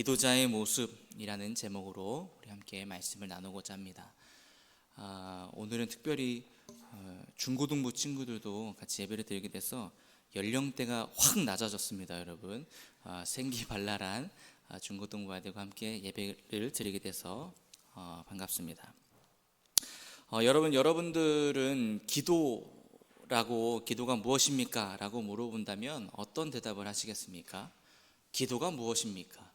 기도자의 모습이라는 제목으로 우리 함께 말씀을 나누고자 합니다. 오늘은 특별히 중고등부 친구들도 같이 예배를 드리게 돼서 연령대가 확 낮아졌습니다, 여러분. 생기발랄한 중고등부 아이들과 함께 예배를 드리게 돼서 반갑습니다. 여러분들은 기도가 무엇입니까? 라고 물어본다면 어떤 대답을 하시겠습니까? 기도가 무엇입니까?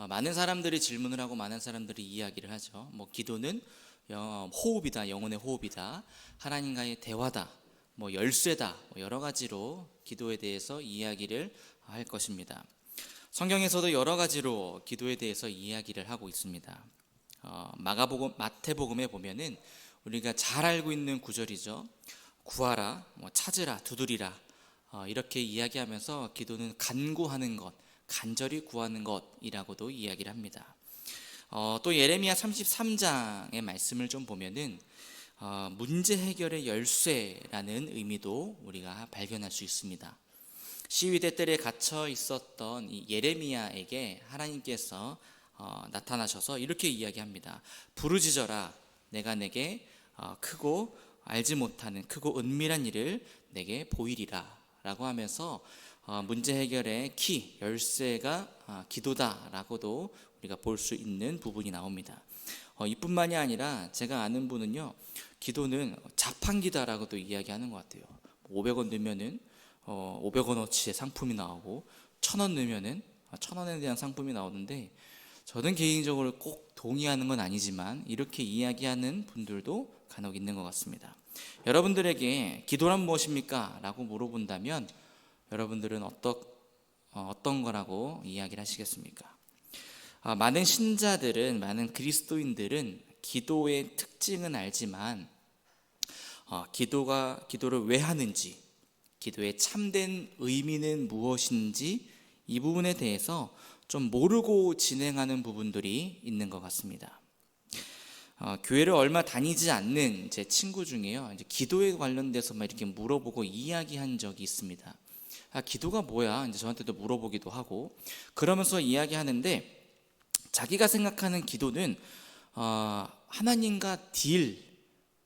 많은 사람들이 질문을 하고 많은 사람들이 이야기를 하죠. 기도는 호흡이다, 영혼의 호흡이다, 하나님과의 대화다, 열쇠다, 여러 가지로 기도에 대해서 이야기를 할 것입니다. 성경에서도 여러 가지로 기도에 대해서 이야기를 하고 있습니다. 마태복음에 보면은 우리가 잘 알고 있는 구절이죠. 구하라, 찾으라, 두드리라, 이렇게 이야기하면서 기도는 간구하는 것, 간절히 구하는 것이라고도 이야기를 합니다. 또 예레미야 33장의 말씀을 좀 보면은 문제 해결의 열쇠라는 의미도 우리가 발견할 수 있습니다. 시위대 뜰에 갇혀 있었던 이 예레미야에게 하나님께서 나타나셔서 이렇게 이야기합니다. 부르짖어라, 내가 내게 크고 알지 못하는 크고 은밀한 일을 내게 보이리라 라고 하면서 문제 해결의 키, 열쇠가 기도다라고도 우리가 볼 수 있는 부분이 나옵니다. 이뿐만이 아니라 제가 아는 분은요, 기도는 자판기다라고도 이야기하는 것 같아요. 500원 넣으면은 500원어치의 상품이 나오고 1000원 넣으면은 1000원에 대한 상품이 나오는데, 저는 개인적으로 꼭 동의하는 건 아니지만 이렇게 이야기하는 분들도 간혹 있는 것 같습니다. 여러분들에게 기도란 무엇입니까? 라고 물어본다면 여러분들은 어떤 거라고 이야기를 하시겠습니까? 많은 신자들은, 많은 그리스도인들은 기도의 특징은 알지만 기도를 왜 하는지, 기도의 참된 의미는 무엇인지, 이 부분에 대해서 좀 모르고 진행하는 부분들이 있는 것 같습니다. 교회를 얼마 다니지 않는 제 친구 중에요, 이제 기도에 관련돼서 이렇게 물어보고 이야기한 적이 있습니다. 기도가 뭐야? 이제 저한테도 물어보기도 하고, 그러면서 이야기하는데, 자기가 생각하는 기도는 하나님과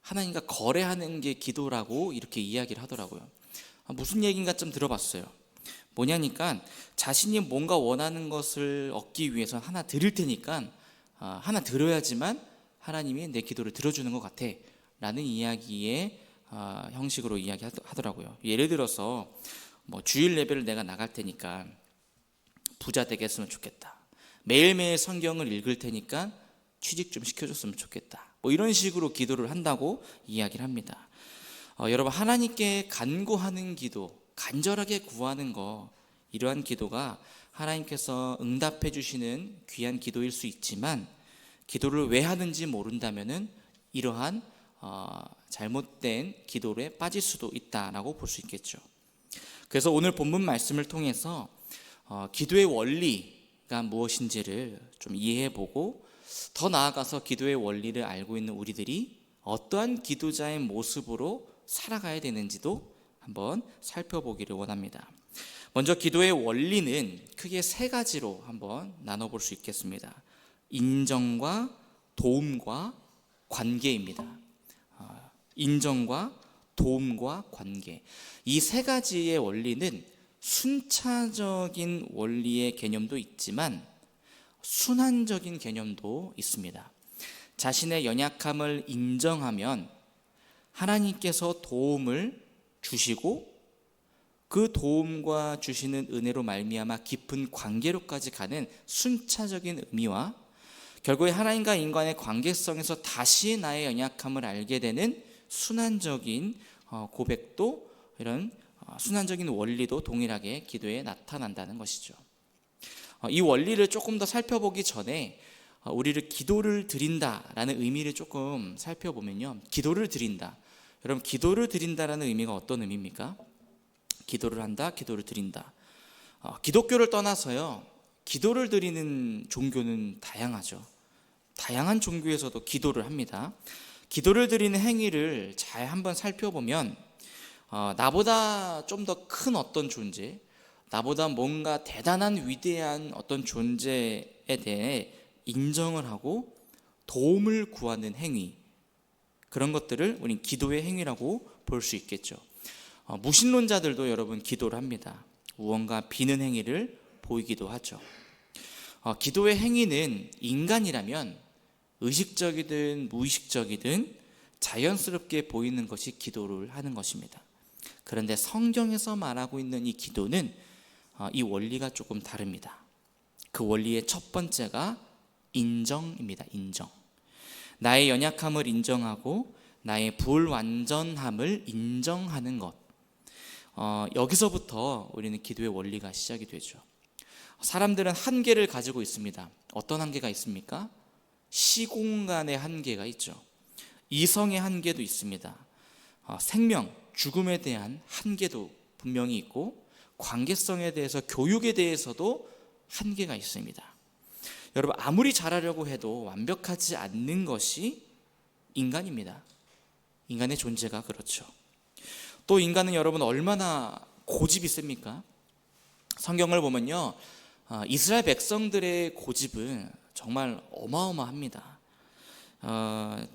하나님과 거래하는 게 기도라고 이렇게 이야기를 하더라고요. 무슨 얘기인가 좀 들어봤어요. 뭐냐니까, 자신이 뭔가 원하는 것을 얻기 위해서 하나 드릴 테니까 하나 드려야지만 하나님이 내 기도를 들어주는 것 같아 라는 이야기의 형식으로 이야기하더라고요. 예를 들어서 주일 예배를 내가 나갈 테니까 부자 되게 했으면 좋겠다, 매일매일 성경을 읽을 테니까 취직 좀 시켜줬으면 좋겠다, 이런 식으로 기도를 한다고 이야기를 합니다. 여러분, 하나님께 간구하는 기도, 간절하게 구하는 거, 이러한 기도가 하나님께서 응답해 주시는 귀한 기도일 수 있지만, 기도를 왜 하는지 모른다면은 이러한 잘못된 기도에 빠질 수도 있다라고 볼 수 있겠죠. 그래서 오늘 본문 말씀을 통해서 기도의 원리가 무엇인지를 좀 이해해보고, 더 나아가서 기도의 원리를 알고 있는 우리들이 어떠한 기도자의 모습으로 살아가야 되는지도 한번 살펴보기를 원합니다. 먼저 기도의 원리는 크게 세 가지로 한번 나눠볼 수 있겠습니다. 인정과 도움과 관계입니다. 인정과 도움과 관계, 이 세 가지의 원리는 순차적인 원리의 개념도 있지만 순환적인 개념도 있습니다. 자신의 연약함을 인정하면 하나님께서 도움을 주시고, 그 도움과 주시는 은혜로 말미암아 깊은 관계로까지 가는 순차적인 의미와, 결국에 하나님과 인간의 관계성에서 다시 나의 연약함을 알게 되는 순환적인 고백도, 이런 순환적인 원리도 동일하게 기도에 나타난다는 것이죠. 이 원리를 조금 더 살펴보기 전에 우리를 기도를 드린다라는 의미를 조금 살펴보면요, 기도를 드린다, 여러분, 기도를 드린다라는 의미가 어떤 의미입니까? 기도를 한다, 기도를 드린다. 기독교를 떠나서요, 기도를 드리는 종교는 다양하죠. 다양한 종교에서도 기도를 합니다. 기도를 드리는 행위를 잘 한번 살펴보면 나보다 좀 더 큰 어떤 존재, 나보다 뭔가 대단한 위대한 어떤 존재에 대해 인정을 하고 도움을 구하는 행위, 그런 것들을 우린 기도의 행위라고 볼 수 있겠죠. 무신론자들도 여러분 기도를 합니다. 무언가 비는 행위를 보이기도 하죠. 기도의 행위는 인간이라면 의식적이든 무의식적이든 자연스럽게 보이는 것이 기도를 하는 것입니다. 그런데 성경에서 말하고 있는 이 기도는 이 원리가 조금 다릅니다. 그 원리의 첫 번째가 인정입니다. 인정. 나의 연약함을 인정하고 나의 불완전함을 인정하는 것. 여기서부터 우리는 기도의 원리가 시작이 되죠. 사람들은 한계를 가지고 있습니다. 어떤 한계가 있습니까? 시공간의 한계가 있죠. 이성의 한계도 있습니다. 생명, 죽음에 대한 한계도 분명히 있고, 관계성에 대해서, 교육에 대해서도 한계가 있습니다. 여러분, 아무리 잘하려고 해도 완벽하지 않는 것이 인간입니다. 인간의 존재가 그렇죠. 또 인간은 여러분 얼마나 고집이 셉니까? 성경을 보면요, 이스라엘 백성들의 고집은 정말 어마어마합니다.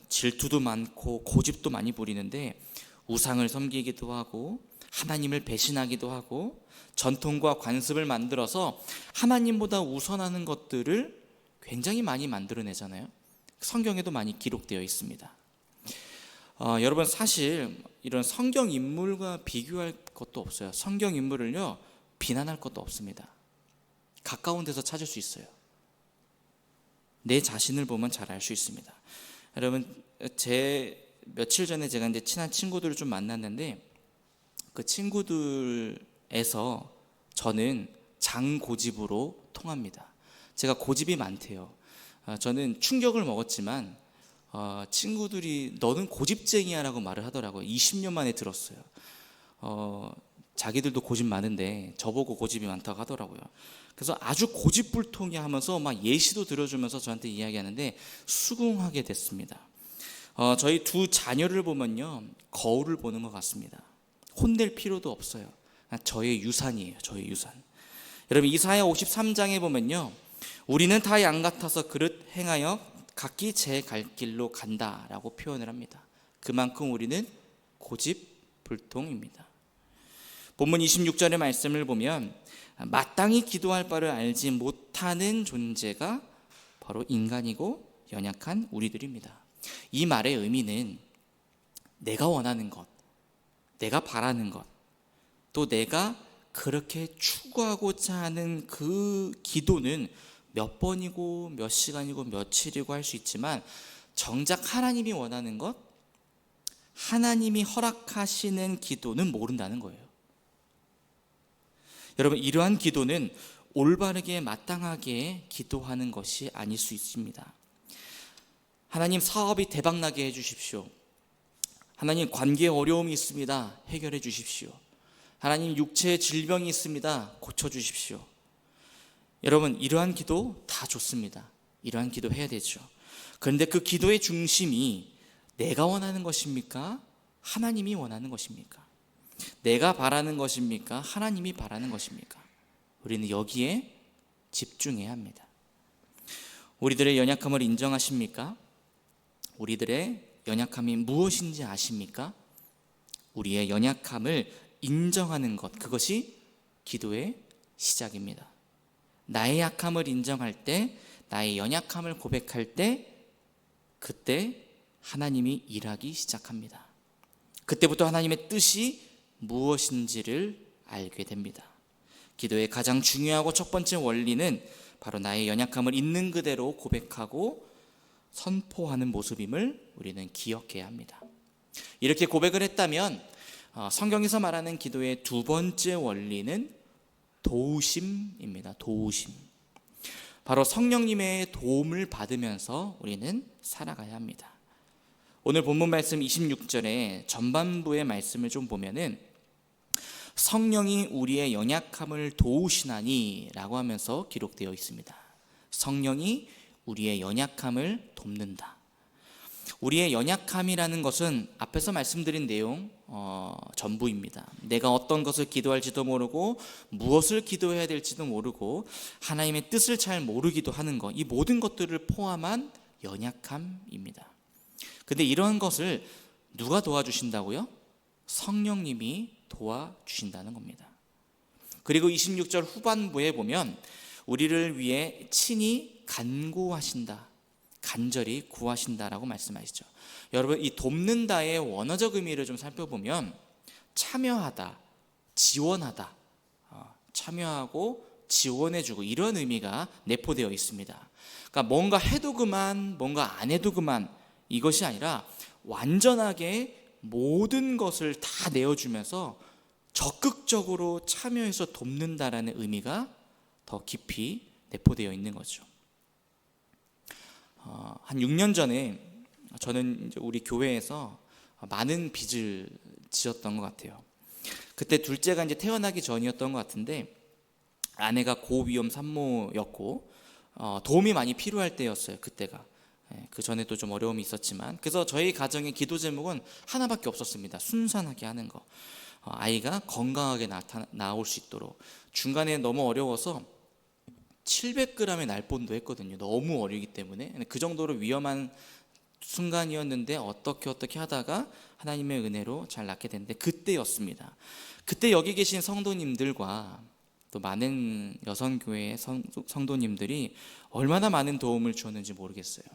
질투도 많고 고집도 많이 부리는데 우상을 섬기기도 하고 하나님을 배신하기도 하고 전통과 관습을 만들어서 하나님보다 우선하는 것들을 굉장히 많이 만들어내잖아요. 성경에도 많이 기록되어 있습니다. 여러분, 사실 이런 성경 인물과 비교할 것도 없어요. 성경 인물을요, 비난할 것도 없습니다. 가까운 데서 찾을 수 있어요. 내 자신을 보면 잘 알 수 있습니다. 여러분, 며칠 전에 제가 이제 친한 친구들을 좀 만났는데, 그 친구들에서 저는 장고집으로 통합니다. 제가 고집이 많대요. 저는 충격을 먹었지만 친구들이 너는 고집쟁이야 라고 말을 하더라고요. 20년 만에 들었어요. 자기들도 고집 많은데 저보고 고집이 많다고 하더라고요. 그래서 아주 고집불통이 하면서 막 예시도 들어주면서 저한테 이야기하는데 수긍하게 됐습니다. 저희 두 자녀를 보면요, 거울을 보는 것 같습니다. 혼낼 필요도 없어요. 저의 유산이에요. 저의 유산. 여러분, 이사야 53장에 보면요, 우리는 다 양 같아서 그릇 행하여 각기 제 갈 길로 간다라고 표현을 합니다. 그만큼 우리는 고집불통입니다. 본문 26절의 말씀을 보면 마땅히 기도할 바를 알지 못하는 존재가 바로 인간이고 연약한 우리들입니다. 이 말의 의미는 내가 원하는 것, 내가 바라는 것, 또 내가 그렇게 추구하고자 하는 그 기도는 몇 번이고 몇 시간이고 며칠이고 할 수 있지만 정작 하나님이 원하는 것, 하나님이 허락하시는 기도는 모른다는 거예요. 여러분, 이러한 기도는 올바르게 마땅하게 기도하는 것이 아닐 수 있습니다. 하나님, 사업이 대박나게 해주십시오. 하나님, 관계에 어려움이 있습니다. 해결해 주십시오. 하나님, 육체에 질병이 있습니다. 고쳐주십시오. 여러분, 이러한 기도 다 좋습니다. 이러한 기도 해야 되죠. 그런데 그 기도의 중심이 내가 원하는 것입니까? 하나님이 원하는 것입니까? 내가 바라는 것입니까? 하나님이 바라는 것입니까? 우리는 여기에 집중해야 합니다. 우리들의 연약함을 인정하십니까? 우리들의 연약함이 무엇인지 아십니까? 우리의 연약함을 인정하는 것, 그것이 기도의 시작입니다. 나의 약함을 인정할 때, 나의 연약함을 고백할 때, 그때 하나님이 일하기 시작합니다. 그때부터 하나님의 뜻이 무엇인지를 알게 됩니다. 기도의 가장 중요하고 첫 번째 원리는 바로 나의 연약함을 있는 그대로 고백하고 선포하는 모습임을 우리는 기억해야 합니다. 이렇게 고백을 했다면 성경에서 말하는 기도의 두 번째 원리는 도우심입니다. 도우심. 바로 성령님의 도움을 받으면서 우리는 살아가야 합니다. 오늘 본문 말씀 26절에 전반부의 말씀을 좀 보면은 성령이 우리의 연약함을 도우시나니 라고 하면서 기록되어 있습니다. 성령이 우리의 연약함을 돕는다. 우리의 연약함이라는 것은 앞에서 말씀드린 내용 전부입니다. 내가 어떤 것을 기도할지도 모르고 무엇을 기도해야 될지도 모르고 하나님의 뜻을 잘 모르기도 하는 것, 이 모든 것들을 포함한 연약함입니다. 근데 이런 것을 누가 도와주신다고요? 성령님이 도와주신다는 겁니다. 그리고 26절 후반부에 보면 우리를 위해 친히 간구하신다, 간절히 구하신다라고 말씀하시죠. 여러분, 이 돕는다의 원어적 의미를 좀 살펴보면 참여하다, 지원하다, 참여하고 지원해주고 이런 의미가 내포되어 있습니다. 그러니까 뭔가 해도 그만, 뭔가 안 해도 그만, 이것이 아니라 완전하게 모든 것을 다 내어주면서 적극적으로 참여해서 돕는다라는 의미가 더 깊이 내포되어 있는 거죠. 한 6년 전에 저는 이제 우리 교회에서 많은 빚을 지었던 것 같아요. 그때 둘째가 이제 태어나기 전이었던 것 같은데 아내가 고위험 산모였고 도움이 많이 필요할 때였어요. 그때가. 그 전에도 좀 어려움이 있었지만, 그래서 저희 가정의 기도 제목은 하나밖에 없었습니다. 순산하게 하는 거. 아이가 건강하게 나올 수 있도록. 중간에 너무 어려워서 700g의 날본도 했거든요. 너무 어리기 때문에. 그 정도로 위험한 순간이었는데 어떻게 하다가 하나님의 은혜로 잘 낫게 됐는데 그때였습니다. 그때 여기 계신 성도님들과 또 많은 여성교회의 성도님들이 얼마나 많은 도움을 주었는지 모르겠어요.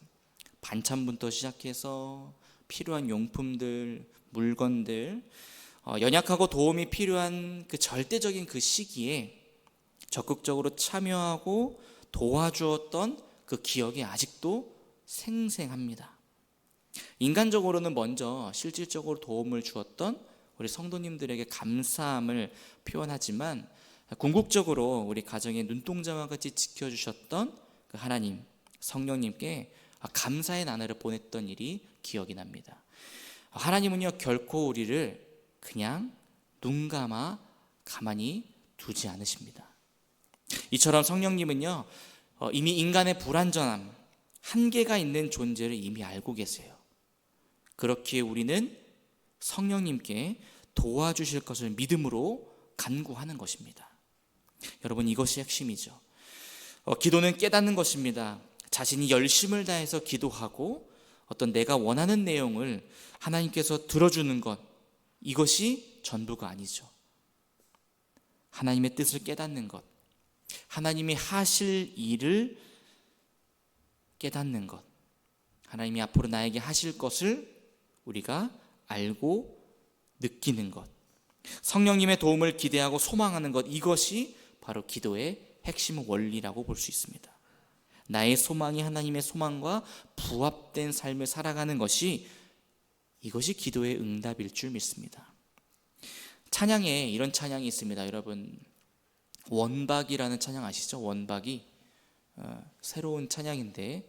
반찬부터 시작해서 필요한 용품들, 물건들, 연약하고 도움이 필요한 그 절대적인 그 시기에 적극적으로 참여하고 도와주었던 그 기억이 아직도 생생합니다. 인간적으로는 먼저 실질적으로 도움을 주었던 우리 성도님들에게 감사함을 표현하지만 궁극적으로 우리 가정의 눈동자와 같이 지켜주셨던 그 하나님, 성령님께 감사의 나날을 보냈던 일이 기억이 납니다. 하나님은요 결코 우리를 그냥 눈 감아 가만히 두지 않으십니다. 이처럼 성령님은요 이미 인간의 불완전함, 한계가 있는 존재를 이미 알고 계세요. 그렇기에 우리는 성령님께 도와주실 것을 믿음으로 간구하는 것입니다. 여러분, 이것이 핵심이죠. 기도는 깨닫는 것입니다. 자신이 열심을 다해서 기도하고 어떤 내가 원하는 내용을 하나님께서 들어주는 것, 이것이 전부가 아니죠. 하나님의 뜻을 깨닫는 것, 하나님이 하실 일을 깨닫는 것, 하나님이 앞으로 나에게 하실 것을 우리가 알고 느끼는 것, 성령님의 도움을 기대하고 소망하는 것, 이것이 바로 기도의 핵심 원리라고 볼 수 있습니다. 나의 소망이 하나님의 소망과 부합된 삶을 살아가는 것이, 이것이 기도의 응답일 줄 믿습니다. 찬양에 이런 찬양이 있습니다. 여러분, 원박이라는 찬양 아시죠? 원박이 새로운 찬양인데,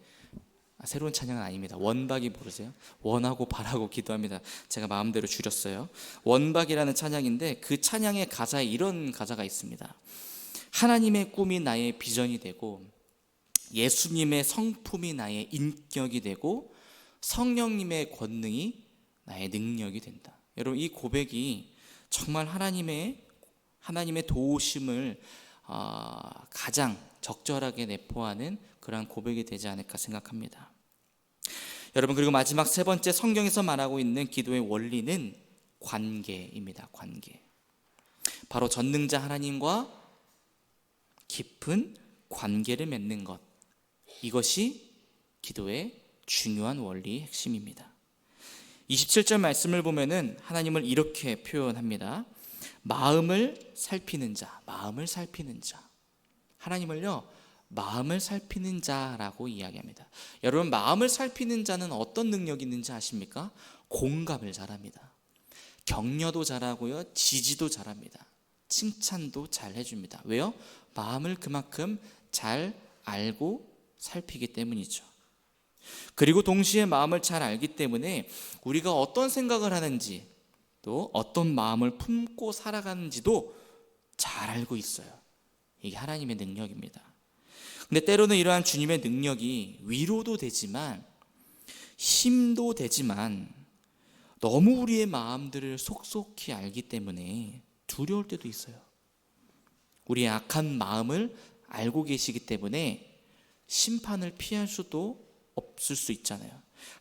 새로운 찬양은 아닙니다. 원박이 모르세요? 원하고 바라고 기도합니다. 제가 마음대로 줄였어요. 원박이라는 찬양인데 그 찬양의 가사에 이런 가사가 있습니다. 하나님의 꿈이 나의 비전이 되고 예수님의 성품이 나의 인격이 되고 성령님의 권능이 나의 능력이 된다. 여러분, 이 고백이 정말 하나님의 도우심을 가장 적절하게 내포하는 그러한 고백이 되지 않을까 생각합니다. 여러분, 그리고 마지막 세 번째, 성경에서 말하고 있는 기도의 원리는 관계입니다. 관계. 바로 전능자 하나님과 깊은 관계를 맺는 것, 이것이 기도의 중요한 원리의 핵심입니다. 27절 말씀을 보면은 하나님을 이렇게 표현합니다. 마음을 살피는 자, 마음을 살피는 자. 하나님을요, 마음을 살피는 자라고 이야기합니다. 여러분, 마음을 살피는 자는 어떤 능력이 있는지 아십니까? 공감을 잘합니다. 격려도 잘하고요, 지지도 잘합니다. 칭찬도 잘 해줍니다. 왜요? 마음을 그만큼 잘 알고 살피기 때문이죠. 그리고 동시에 마음을 잘 알기 때문에 우리가 어떤 생각을 하는지, 또 어떤 마음을 품고 살아가는지도 잘 알고 있어요. 이게 하나님의 능력입니다. 근데 때로는 이러한 주님의 능력이 위로도 되지만 힘도 되지만 너무 우리의 마음들을 속속히 알기 때문에 두려울 때도 있어요. 우리의 악한 마음을 알고 계시기 때문에 심판을 피할 수도 없을 수 있잖아요.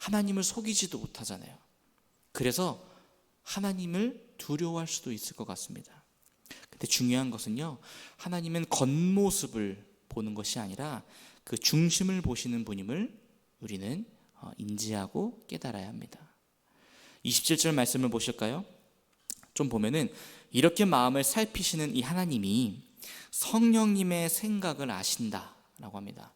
하나님을 속이지도 못하잖아요. 그래서 하나님을 두려워할 수도 있을 것 같습니다. 근데 중요한 것은요, 하나님은 겉모습을 보는 것이 아니라 그 중심을 보시는 분임을 우리는 인지하고 깨달아야 합니다. 27절 말씀을 보실까요? 좀 보면은 이렇게 마음을 살피시는 이 하나님이 성령님의 생각을 아신다라고 합니다.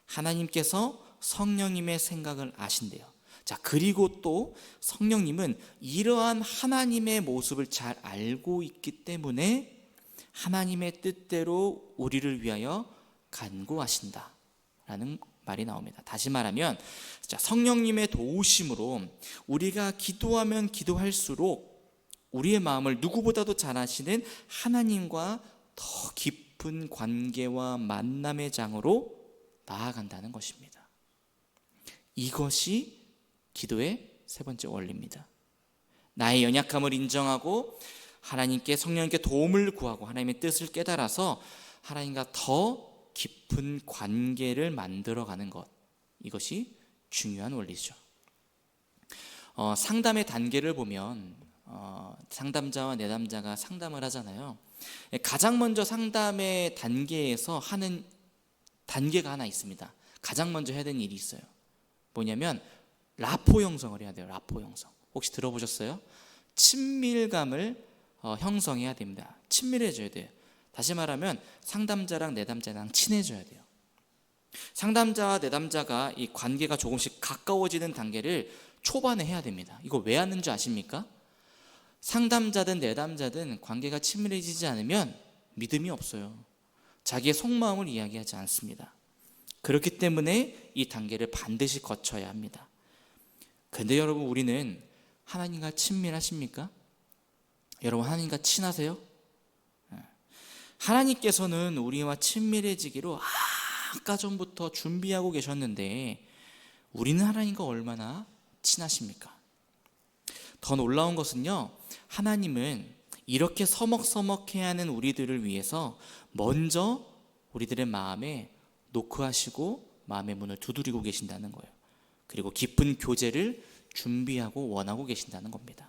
하나님께서 성령님의 생각을 아신대요. 자, 그리고 또 성령님은 이러한 하나님의 모습을 잘 알고 있기 때문에 하나님의 뜻대로 우리를 위하여 간구하신다라는 말이 나옵니다. 다시 말하면 성령님의 도우심으로 우리가 기도하면 기도할수록 우리의 마음을 누구보다도 잘 아시는 하나님과 더 깊은 관계와 만남의 장으로 나아간다는 것입니다. 이것이 기도의 세 번째 원리입니다. 나의 연약함을 인정하고 하나님께, 성령님께 도움을 구하고 하나님의 뜻을 깨달아서 하나님과 더 깊은 관계를 만들어가는 것, 이것이 중요한 원리죠. 상담의 단계를 보면 상담자와 내담자가 상담을 하잖아요. 가장 먼저 상담의 단계에서 하는 단계가 하나 있습니다. 가장 먼저 해야 되는 일이 있어요. 뭐냐면 라포 형성을 해야 돼요. 라포 형성. 혹시 들어보셨어요? 친밀감을 형성해야 됩니다. 친밀해져야 돼요. 다시 말하면 상담자랑 내담자랑 친해져야 돼요. 상담자와 내담자가 이 관계가 조금씩 가까워지는 단계를 초반에 해야 됩니다. 이거 왜 하는 줄 아십니까? 상담자든 내담자든 관계가 친밀해지지 않으면 믿음이 없어요. 자기의 속마음을 이야기하지 않습니다. 그렇기 때문에 이 단계를 반드시 거쳐야 합니다. 그런데 여러분, 우리는 하나님과 친밀하십니까? 여러분, 하나님과 친하세요? 하나님께서는 우리와 친밀해지기로 아까 전부터 준비하고 계셨는데 우리는 하나님과 얼마나 친하십니까? 더 놀라운 것은요, 하나님은 이렇게 서먹서먹해야 하는 우리들을 위해서 먼저 우리들의 마음에 노크하시고 마음의 문을 두드리고 계신다는 거예요. 그리고 깊은 교제를 준비하고 원하고 계신다는 겁니다.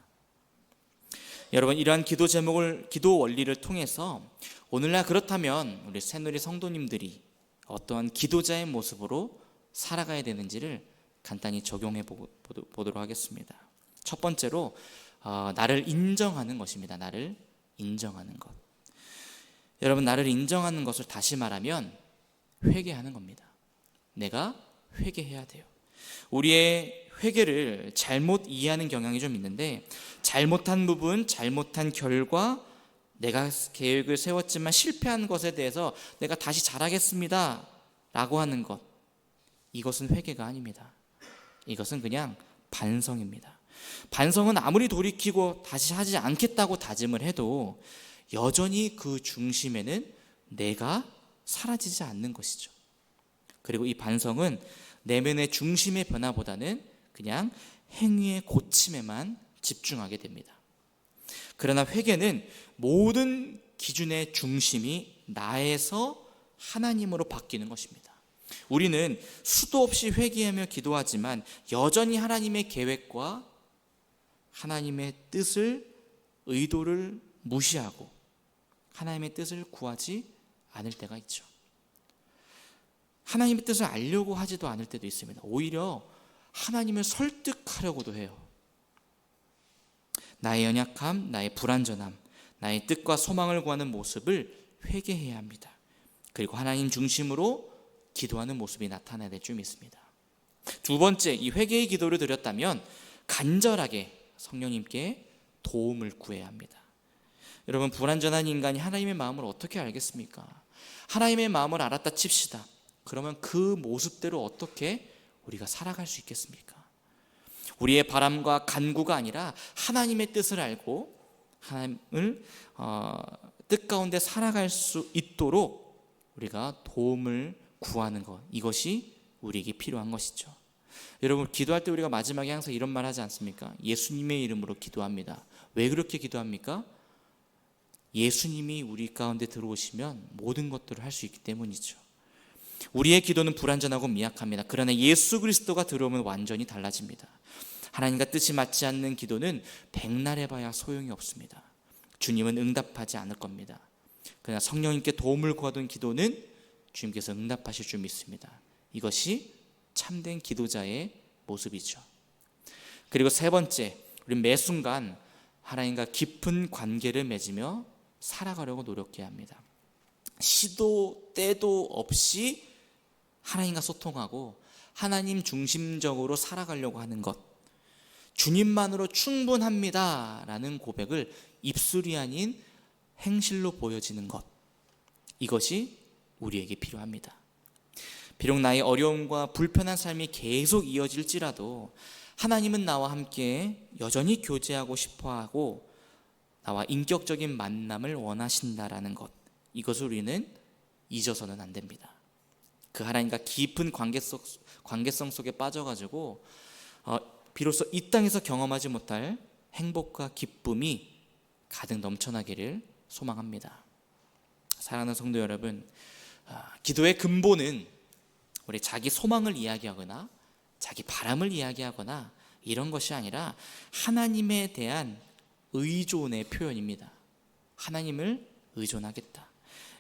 여러분, 이러한 기도 제목을, 기도 원리를 통해서 오늘날 그렇다면 우리 새누리 성도님들이 어떠한 기도자의 모습으로 살아가야 되는지를 간단히 적용해 보도록 하겠습니다. 첫 번째로 나를 인정하는 것입니다. 나를 인정하는 것. 여러분, 나를 인정하는 것을 다시 말하면 회개하는 겁니다. 내가 회개해야 돼요. 우리의 회개를 잘못 이해하는 경향이 좀 있는데, 잘못한 부분, 잘못한 결과, 내가 계획을 세웠지만 실패한 것에 대해서 내가 다시 잘하겠습니다 라고 하는 것, 이것은 회개가 아닙니다. 이것은 그냥 반성입니다. 반성은 아무리 돌이키고 다시 하지 않겠다고 다짐을 해도 여전히 그 중심에는 내가 사라지지 않는 것이죠. 그리고 이 반성은 내면의 중심의 변화보다는 그냥 행위의 고침에만 집중하게 됩니다. 그러나 회개는 모든 기준의 중심이 나에서 하나님으로 바뀌는 것입니다. 우리는 수도 없이 회개하며 기도하지만 여전히 하나님의 계획과 하나님의 뜻을, 의도를 무시하고 하나님의 뜻을 구하지 않을 때가 있죠. 하나님의 뜻을 알려고 하지도 않을 때도 있습니다. 오히려 하나님을 설득하려고도 해요. 나의 연약함, 나의 불완전함, 나의 뜻과 소망을 구하는 모습을 회개해야 합니다. 그리고 하나님 중심으로 기도하는 모습이 나타나야 될 줄 믿습니다. 두 번째, 이 회개의 기도를 드렸다면 간절하게 성령님께 도움을 구해야 합니다. 여러분, 불완전한 인간이 하나님의 마음을 어떻게 알겠습니까? 하나님의 마음을 알았다 칩시다. 그러면 그 모습대로 어떻게 우리가 살아갈 수 있겠습니까? 우리의 바람과 간구가 아니라 하나님의 뜻을 알고 하나님을 뜻 가운데 살아갈 수 있도록 우리가 도움을 구하는 것, 이것이 우리에게 필요한 것이죠. 여러분, 기도할 때 우리가 마지막에 항상 이런 말 하지 않습니까? 예수님의 이름으로 기도합니다. 왜 그렇게 기도합니까? 예수님이 우리 가운데 들어오시면 모든 것들을 할 수 있기 때문이죠. 우리의 기도는 불완전하고 미약합니다. 그러나 예수 그리스도가 들어오면 완전히 달라집니다. 하나님과 뜻이 맞지 않는 기도는 백날 해봐야 소용이 없습니다. 주님은 응답하지 않을 겁니다. 그러나 성령님께 도움을 구하던 기도는 주님께서 응답하실 줄 믿습니다. 이것이 참된 기도자의 모습이죠. 그리고 세 번째, 우리 매 순간 하나님과 깊은 관계를 맺으며 살아가려고 노력해야 합니다. 시도 때도 없이 하나님과 소통하고 하나님 중심적으로 살아가려고 하는 것, 주님만으로 충분합니다 라는 고백을 입술이 아닌 행실로 보여지는 것, 이것이 우리에게 필요합니다. 비록 나의 어려움과 불편한 삶이 계속 이어질지라도 하나님은 나와 함께 여전히 교제하고 싶어하고 나와 인격적인 만남을 원하신다라는 것, 이것을 우리는 잊어서는 안 됩니다. 그 하나님과 깊은 관계성 속에 빠져가지고 비로소 이 땅에서 경험하지 못할 행복과 기쁨이 가득 넘쳐나기를 소망합니다. 사랑하는 성도 여러분, 기도의 근본은 우리 자기 소망을 이야기하거나 자기 바람을 이야기하거나 이런 것이 아니라 하나님에 대한 의존의 표현입니다. 하나님을 의존하겠다.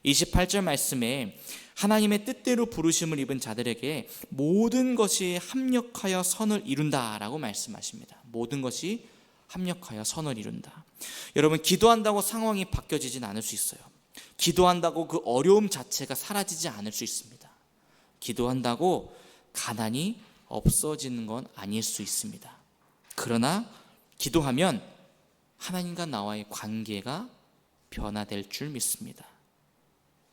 28절 말씀에 하나님의 뜻대로 부르심을 입은 자들에게 모든 것이 합력하여 선을 이룬다라고 말씀하십니다. 모든 것이 합력하여 선을 이룬다. 여러분, 기도한다고 상황이 바뀌어지진 않을 수 있어요. 기도한다고 그 어려움 자체가 사라지지 않을 수 있습니다. 기도한다고 가난이 없어지는 건 아닐 수 있습니다. 그러나 기도하면 하나님과 나와의 관계가 변화될 줄 믿습니다.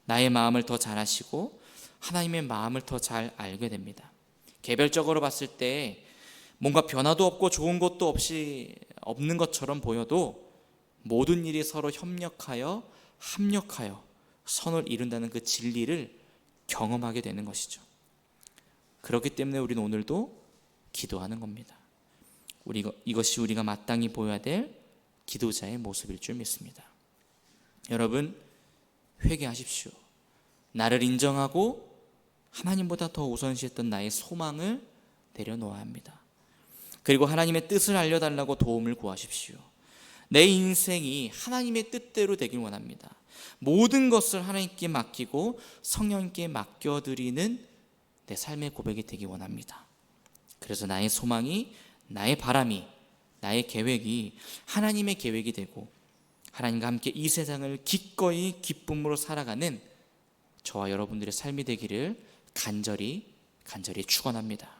나의 마음을 더 잘 아시고 하나님의 마음을 더 잘 알게 됩니다. 개별적으로 봤을 때 뭔가 변화도 없고 좋은 것도 없는 것처럼 보여도 모든 일이 서로 협력하여 합력하여 선을 이룬다는 그 진리를 경험하게 되는 것이죠. 그렇기 때문에 우리는 오늘도 기도하는 겁니다. 이것이 우리가 마땅히 보여야 될 기도자의 모습일 줄 믿습니다. 여러분, 회개하십시오. 나를 인정하고 하나님보다 더 우선시했던 나의 소망을 내려놓아야 합니다. 그리고 하나님의 뜻을 알려달라고 도움을 구하십시오. 내 인생이 하나님의 뜻대로 되길 원합니다. 모든 것을 하나님께 맡기고 성령님께 맡겨드리는 내 삶의 고백이 되기 원합니다. 그래서 나의 소망이, 나의 바람이, 나의 계획이 하나님의 계획이 되고 하나님과 함께 이 세상을 기꺼이 기쁨으로 살아가는 저와 여러분들의 삶이 되기를 간절히 축원합니다.